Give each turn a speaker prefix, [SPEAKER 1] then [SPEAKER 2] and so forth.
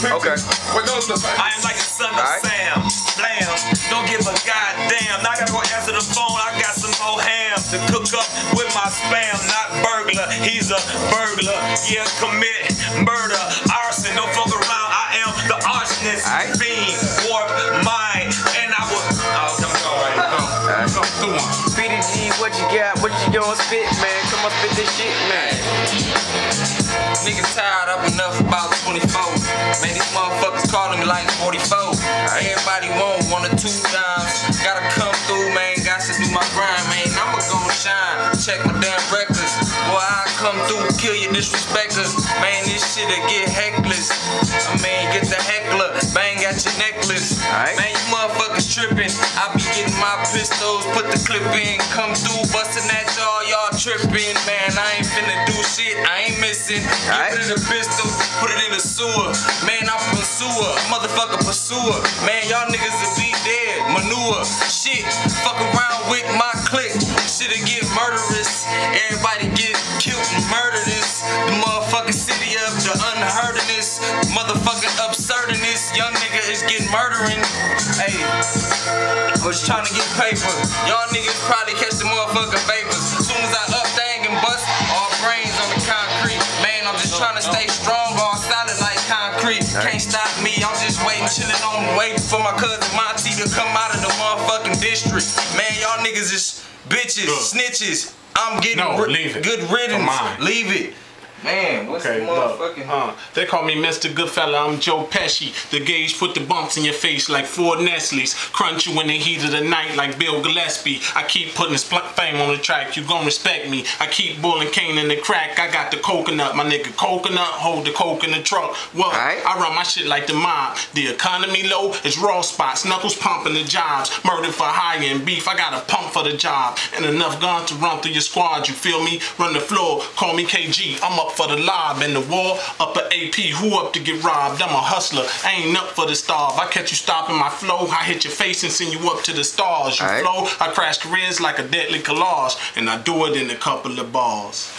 [SPEAKER 1] Okay.
[SPEAKER 2] What those look like?
[SPEAKER 3] I am like a son of Sam. Blam. Don't give a goddamn. Now I gotta go answer the phone. I got some more ham to cook up with my spam. Not burglar. He's a burglar. Yeah, commit murder. Arson. Don't fuck around. I am the arsonist. Fiend. Warp mind. And I will. Oh, come on.
[SPEAKER 2] Come through one.
[SPEAKER 1] PDG, what you got? What you gonna spit, man? Come on, spit this shit, man.
[SPEAKER 4] Nigga tired up enough about 24. Man, these motherfuckers calling me like 44. Everybody want 1 or 2 times. Gotta come through, man. Got to do my grind, man. I'ma gon' shine. Check my damn records. Boy, I come through, kill your disrespecters. Man, this shit'll get heckless. I mean, get the heckler. Bang at your necklace. Man, you motherfuckers tripping. I be getting my pistols, put the clip in, come through, busting at y'all tripping. Man, I ain't finna do shit. I ain't missing. Get rid of the pistol, put it in the sewer. Man, I'm a pursuer, motherfucker pursuer. Man, y'all niggas will be dead, manure. Shit, fuck around with my clique. Shit'll get murderous. Everybody get killed and murderous. The motherfucking city of the unheard of this. Motherfucking absurdness. Young nigga is getting murdering. Hey, I was trying to get paper. Y'all niggas probably catch the motherfucking vapors. Soon as I up thing and bust, all brains on the concrete. Man, I'm just trying to stay strong, all solid like concrete. Can't stop me, I'm just waiting, chilling on, waiting for my cousin Monty to come out of the motherfucking district. Man, y'all niggas is bitches, snitches. I'm getting good riddance. Leave it. Man, what's the motherfucking...
[SPEAKER 2] They call me Mr. Goodfella, I'm Joe Pesci. The gauge put the bumps in your face like 4 Nestle's. Crunch you in the heat of the night like Bill Gillespie. I keep putting his fame on the track, you gon' respect me. I keep bulling cane in the crack, I got the coconut. My nigga coconut, hold the coke in the truck. What? I run my shit like the mob. The economy low, it's raw spots. Knuckles pumping the jobs. Murder for hire and beef, I got a pump for the job. And enough guns to run through your squad, you feel me? Run the floor, call me KG. I'm up for the lob and the war, up at AP, who up to get robbed? I'm a hustler, I ain't up for the starve. I catch you stopping my flow, I hit your face and send you up to the stars. You flow, I crash careers like a deadly collage, and I do it in a couple of bars.